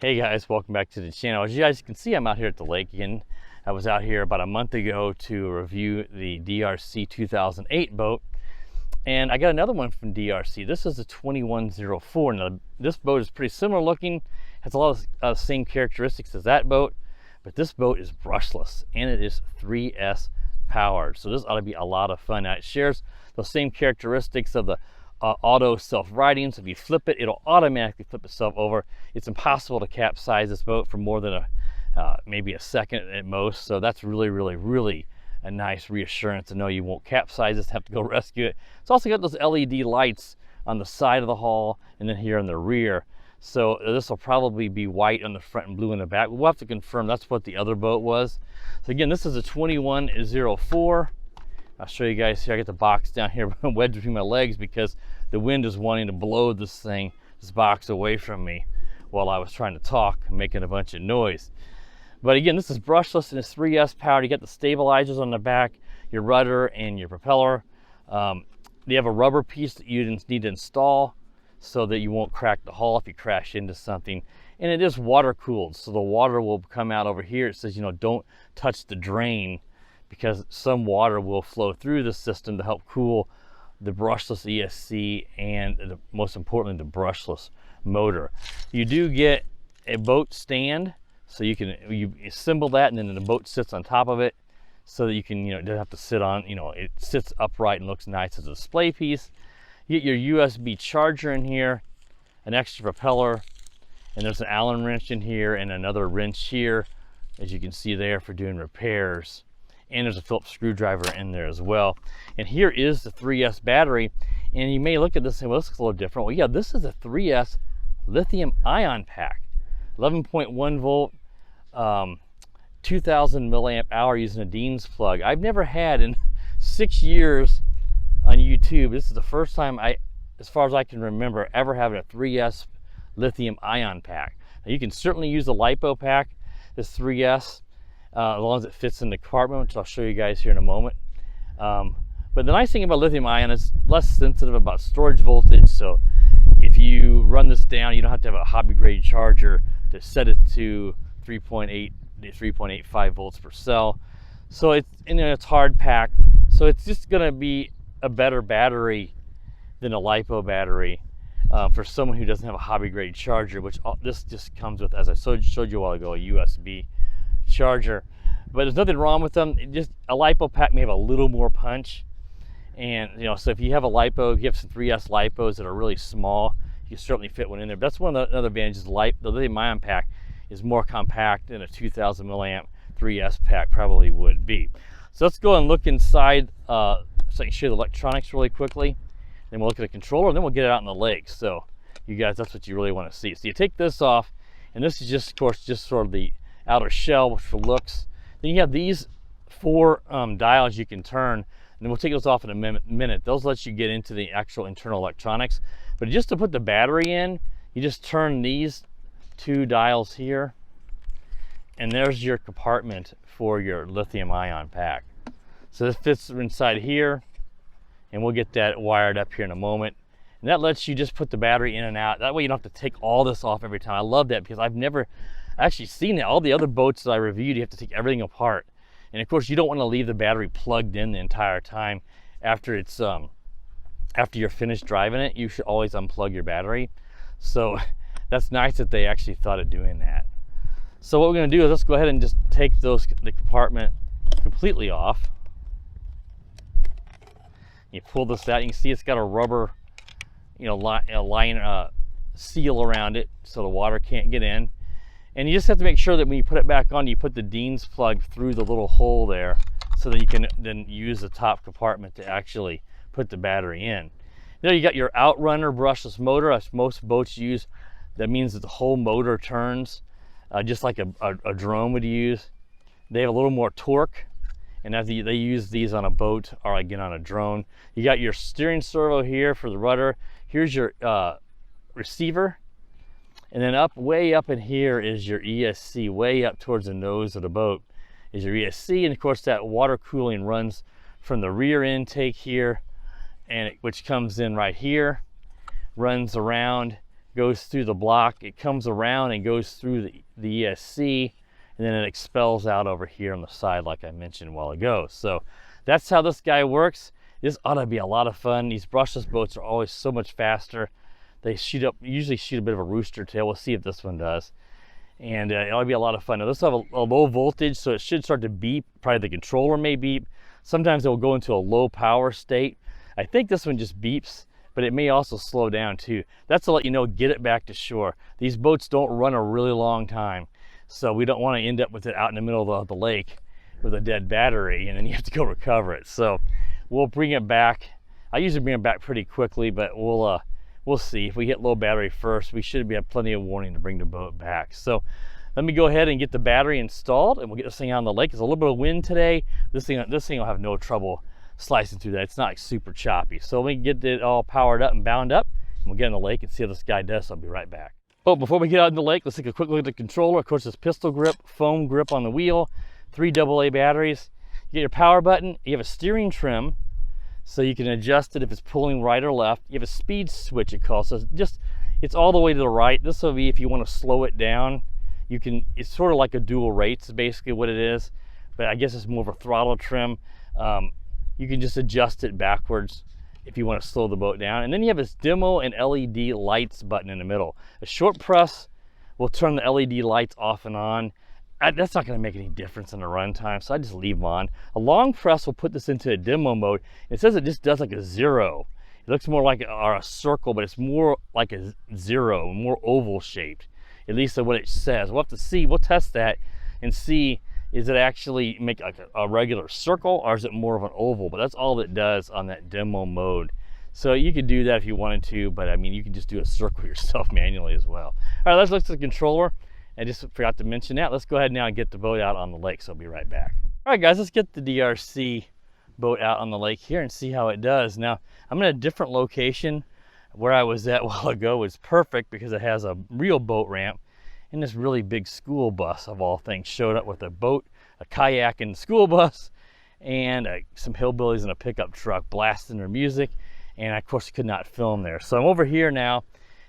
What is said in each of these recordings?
Hey guys, welcome back to the channel. As you guys can see, I'm out here at the lake again. I was out here about a month ago to review the DEERC 2008 boat, and I got another one from DEERC. This is the 2104. Now this boat is pretty similar looking, has a lot of the same characteristics as that boat, but this boat is brushless and it is 3S powered. So this ought to be a lot of fun. Now it shares those same characteristics of the auto self-righting. So if you flip it, it'll automatically flip itself over. It's impossible to capsize this boat for more than maybe a second at most. So that's really a nice reassurance to know you won't capsize this, have to go rescue it. It's also got those LED lights on the side of the hull and then here in the rear. So this will probably be white on the front and blue in the back. We'll have to confirm that's what the other boat was. So again, this is a 2104. I'll show you guys here. I got the box down here wedged between my legs because the wind is wanting to blow this box away from me while I was trying to talk, making a bunch of noise. But again, this is brushless and it's 3S powered. You got the stabilizers on the back, your rudder and your propeller. They have a rubber piece that you need to install so that you won't crack the hull if you crash into something. And it is water cooled, so the water will come out over here. It says, don't touch the drain, because some water will flow through the system to help cool the brushless ESC and most importantly, the brushless motor. You do get a boat stand, so you assemble that and then the boat sits on top of it so that you can, don't have to sit on, it sits upright and looks nice as a display piece. You get your USB charger in here, an extra propeller, and there's an Allen wrench in here and another wrench here, as you can see there, for doing repairs. And there's a Phillips screwdriver in there as well. And here is the 3S battery. And you may look at this and say, well, this looks a little different. Well, yeah, this is a 3S lithium ion pack. 11.1 volt, 2000 milliamp hour using a Dean's plug. I've never had in 6 years on YouTube. This is the first time as far as I can remember, ever having a 3S lithium ion pack. Now, you can certainly use the LiPo pack, this 3S, as long as it fits in the compartment, which I'll show you guys here in a moment. But the nice thing about lithium ion is less sensitive about storage voltage. So if you run this down, you don't have to have a hobby grade charger to set it to 3.85 volts per cell. So it's hard packed. So it's just gonna be a better battery than a LiPo battery for someone who doesn't have a hobby grade charger, which this just comes with, as I showed you a while ago, a USB charger. But there's nothing wrong with them. Just a LiPo pack may have a little more punch, and so if you have a LiPo, if you have some 3S LiPos that are really small, you can certainly fit one in there. But that's one of the other advantages. The lithium ion pack is more compact than a 2000 milliamp 3S pack probably would be. So let's go and look inside so I can show you the electronics really quickly. Then we'll look at the controller, and then we'll get it out in the lake. So you guys, that's what you really want to see. So you take this off, and this is just, of course, just sort of the outer shell for looks. Then you have these 4 dials you can turn, and then we'll take those off in a minute. Those let you get into the actual internal electronics. But just to put the battery in, you just turn these 2 dials here, and there's your compartment for your lithium ion pack. So this fits inside here, and we'll get that wired up here in a moment. And that lets you just put the battery in and out. That way you don't have to take all this off every time. I love that because I've never actually seen it. All the other boats that I reviewed, you have to take everything apart. And of course, you don't want to leave the battery plugged in the entire time. After you're finished driving it, you should always unplug your battery. So that's nice that they actually thought of doing that. So what we're going to do is let's go ahead and just take the compartment completely off. You pull this out, you can see it's got a rubber, seal around it so the water can't get in. And you just have to make sure that when you put it back on, you put the Dean's plug through the little hole there so that you can then use the top compartment to actually put the battery in. You got your Outrunner brushless motor, as most boats use. That means that the whole motor turns just like a drone would use. They have a little more torque, and as they use these on a boat or again on a drone. You got your steering servo here for the rudder. Here's your receiver. And then way up in here is your ESC, way up towards the nose of the boat is your ESC. And of course that water cooling runs from the rear intake here, which comes in right here, runs around goes through the block, it comes around and goes through the ESC, and then it expels out over here on the side like I mentioned a while ago. So that's how this guy works. This ought to be a lot of fun. These brushless boats are always so much faster. They usually shoot a bit of a rooster tail. We'll see if this one does. And it ought to be a lot of fun. Now this will have a low voltage, so it should start to beep. Probably the controller may beep. Sometimes it will go into a low power state. I think this one just beeps, but it may also slow down too. That's to let you know, get it back to shore. These boats don't run a really long time, so we don't want to end up with it out in the middle of the lake with a dead battery, and then you have to go recover it. So we'll bring it back. I usually bring it back pretty quickly, but we'll see. If we hit low battery first, we should have plenty of warning to bring the boat back. So let me go ahead and get the battery installed, and we'll get this thing out on the lake. There's a little bit of wind today. This thing will have no trouble slicing through that. It's not like super choppy. So let me get it all powered up and bound up, and we'll get on the lake and see how this guy does. So I'll be right back. Oh, before we get out in the lake, let's take a quick look at the controller. Of course, this pistol grip, foam grip on the wheel, 3 AA batteries. You get your power button. You have a steering trim, so you can adjust it if it's pulling right or left. You have a speed switch, it calls. So it's all the way to the right. This will be if you want to slow it down. You can, it's sort of like a dual rates, basically what it is, but I guess it's more of a throttle trim. You can just adjust it backwards if you want to slow the boat down. And then you have this demo and LED lights button in the middle. A short press will turn the LED lights off and on. That's not going to make any difference in the runtime, so I just leave them on. A long press will put this into a demo mode. It says it just does like a 0. It looks more like a circle, but it's more like a 0, more oval shaped. At least that's what it says. We'll have to see. We'll test that and see, is it actually make like a regular circle, or is it more of an oval? But that's all it does on that demo mode. So you could do that if you wanted to, but I mean, you can just do a circle yourself manually as well. All right, let's look at the controller. I just forgot to mention that. Let's go ahead now and get the boat out on the lake, so I'll be right back. All right, guys, let's get the DRC boat out on the lake here and see how it does. Now, I'm in a different location. Where I was at a while ago was perfect because it has a real boat ramp, and this really big school bus of all things showed up with a boat, a kayak, and school bus, and some hillbillies in a pickup truck blasting their music, and of course I could not film there. So I'm over here now.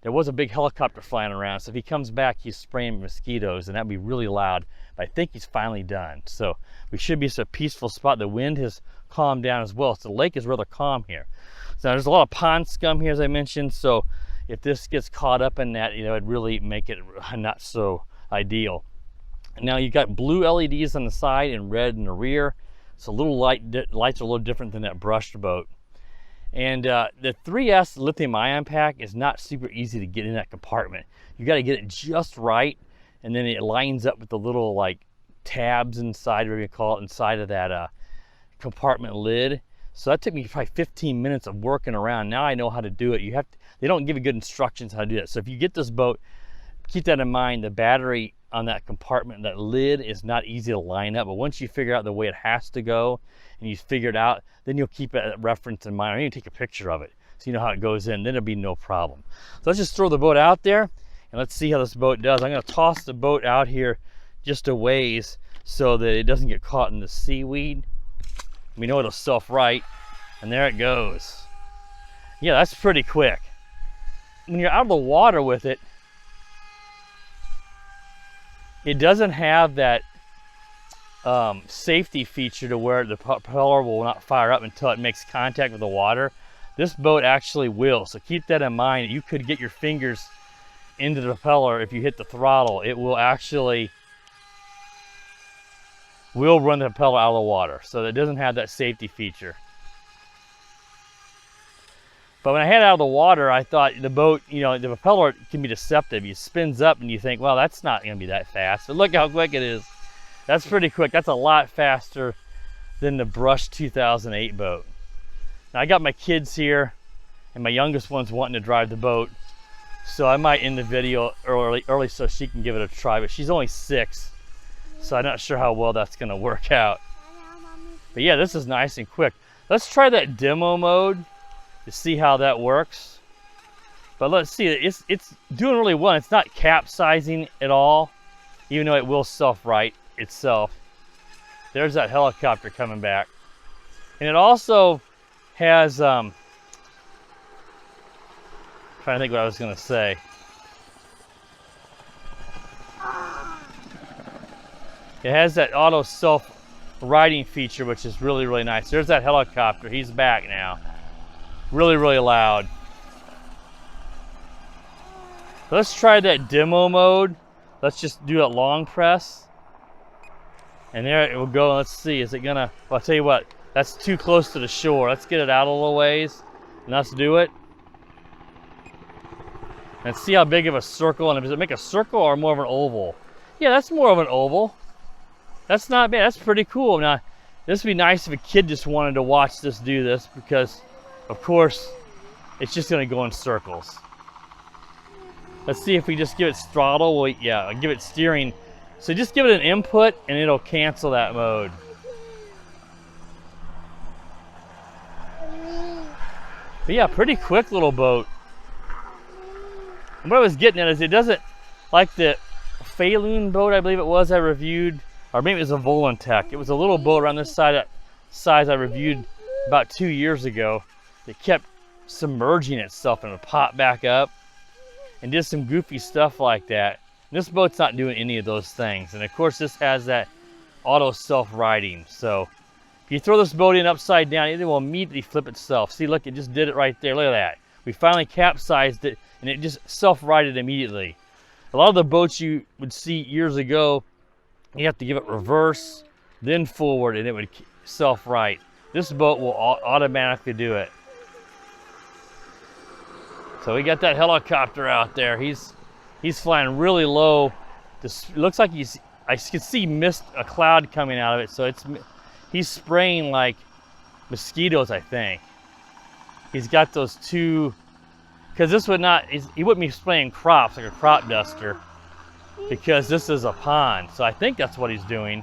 There was a big helicopter flying around, so if he comes back, he's spraying mosquitoes, and that'd be really loud, but I think he's finally done. So we should be a peaceful spot. The wind has calmed down as well, so the lake is rather calm here. So there's a lot of pond scum here, as I mentioned, so if this gets caught up in that, you know, it'd really make it not so ideal. Now you got blue LEDs on the side and red in the rear, so lights are a little different than that brushed boat. And the 3S lithium ion pack is not super easy to get in that compartment. You got to get it just right, and then it lines up with the little like tabs inside, whatever you call it, inside of that compartment lid. So that took me probably 15 minutes of working around. Now I know how to do it. They don't give you good instructions how to do that. So if you get this boat, keep that in mind. The battery on that compartment, that lid, is not easy to line up. But once you figure out the way it has to go, and you figure it out, then you'll keep a reference in mind. Or you can take a picture of it so you know how it goes in. Then it'll be no problem. So let's just throw the boat out there, and let's see how this boat does. I'm going to toss the boat out here just a ways so that it doesn't get caught in the seaweed. We know it'll self-right, and there it goes. Yeah, that's pretty quick. When you're out of the water with it, it doesn't have that safety feature to where the propeller will not fire up until it makes contact with the water. This boat actually will, so keep that in mind. You could get your fingers into the propeller if you hit the throttle. It will actually run the propeller out of the water, so it doesn't have that safety feature. But when I had it out of the water, I thought the boat, you know, the propeller can be deceptive. It spins up and you think, well, that's not going to be that fast. But look how quick it is. That's pretty quick. That's a lot faster than the Brush 2008 boat. Now I got my kids here, and my youngest one's wanting to drive the boat, so I might end the video early so she can give it a try. But she's only 6. So I'm not sure how well that's going to work out. But yeah, this is nice and quick. Let's try that demo mode to see how that works. But let's see, it's doing really well. It's not capsizing at all, even though it will self-right itself. There's that helicopter coming back. And it also has, trying to think what I was going to say. It has that auto self-riding feature, which is really, really nice. There's that helicopter. He's back now. Really, really loud. Let's try that demo mode. Let's just do a long press. And there it will go. Let's see, is it gonna, well, I'll tell you what, that's too close to the shore. Let's get it out a little ways and let's do it. And see how big of a circle, and does it make a circle or more of an oval? Yeah, that's more of an oval. That's not bad, that's pretty cool. Now, this would be nice if a kid just wanted to watch this do this, because of course, it's just gonna go in circles. Let's see if we just give it throttle. Well, yeah, give it steering. So just give it an input and it'll cancel that mode. But yeah, pretty quick little boat. And what I was getting at is it doesn't, like the Falun boat, I believe it was, I reviewed, or maybe it was a Volantech. It was a little boat around this size I reviewed about 2 years ago. It kept submerging itself and it would pop back up. And did some goofy stuff like that. And this boat's not doing any of those things. And of course this has that auto self-riding. So if you throw this boat in upside down, it will immediately flip itself. See, look, it just did it right there. Look at that. We finally capsized it and it just self-righted immediately. A lot of the boats you would see years ago, you have to give it reverse, then forward, and it would self-right. This boat will automatically do it. So we got that helicopter out there. He's flying really low. This looks like I can see mist, a cloud coming out of it. So he's spraying like mosquitoes, I think. He's got those two, because this would not, he wouldn't be spraying crops like a crop duster, because this is a pond. So I think that's what he's doing.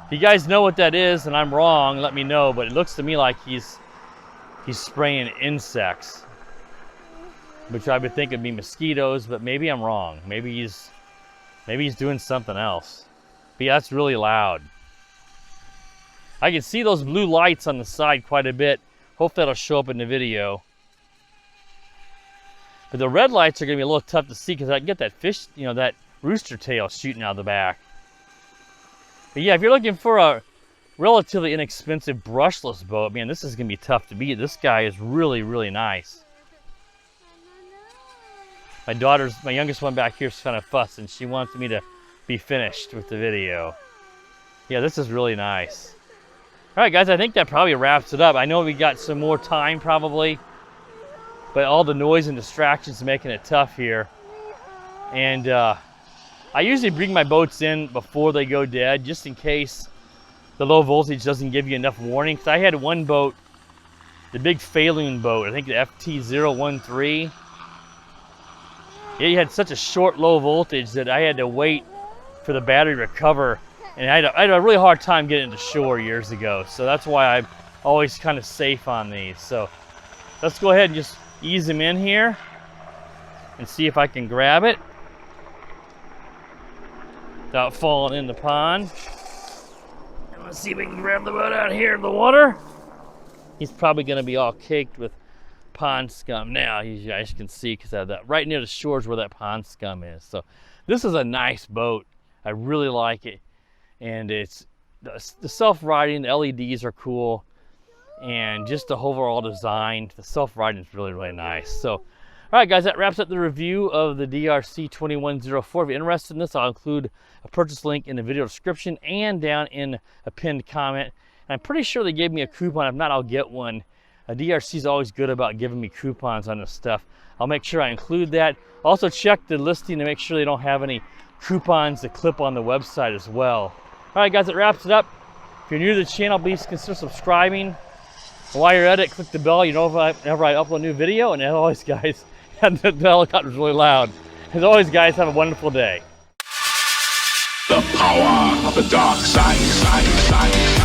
If you guys know what that is and I'm wrong, let me know. But it looks to me like he's spraying insects, which I would think would be mosquitoes, but maybe I'm wrong. Maybe he's doing something else. But yeah, that's really loud. I can see those blue lights on the side quite a bit. Hope that'll show up in the video. But the red lights are gonna be a little tough to see because I can get that fish, you know, that rooster tail shooting out the back. But yeah, if you're looking for a relatively inexpensive brushless boat, man, this is gonna be tough to beat. This guy is really, really nice. My youngest one back here is kind of fussing. She wants me to be finished with the video. Yeah, this is really nice. All right, guys, I think that probably wraps it up. I know we got some more time probably, but all the noise and distractions are making it tough here. And I usually bring my boats in before they go dead, just in case the low voltage doesn't give you enough warning. Because I had one boat, the big Falun boat, I think the FT013. It had such a short low voltage that I had to wait for the battery to recover, and I had a really hard time getting to shore years ago. So that's why I'm always kind of safe on these. So let's go ahead and just ease them in here and see if I can grab it without falling in the pond. And let's see if we can grab the boat out here in the water. He's probably going to be all caked with pond scum now, you guys can see, because I have that right near the shores where that pond scum is. So this is a nice boat. I really like it, and it's the self-riding, the LEDs are cool, and just the overall design, the self-riding is really, really nice. So all right, guys, that wraps up the review of the DRC 2104. If you're interested in this, I'll include a purchase link in the video description and down in a pinned comment. And I'm pretty sure they gave me a coupon. If not, I'll get one. DRC is always good about giving me coupons on this stuff. I'll make sure I include that. Also check the listing to make sure they don't have any coupons to clip on the website as well. All right, guys, that wraps it up. If you're new to the channel, please consider subscribing. And while you're at it, click the bell. You know whenever I upload a new video. And as always, guys, the helicopter's really loud. As always, guys, have a wonderful day. The power of the dark side.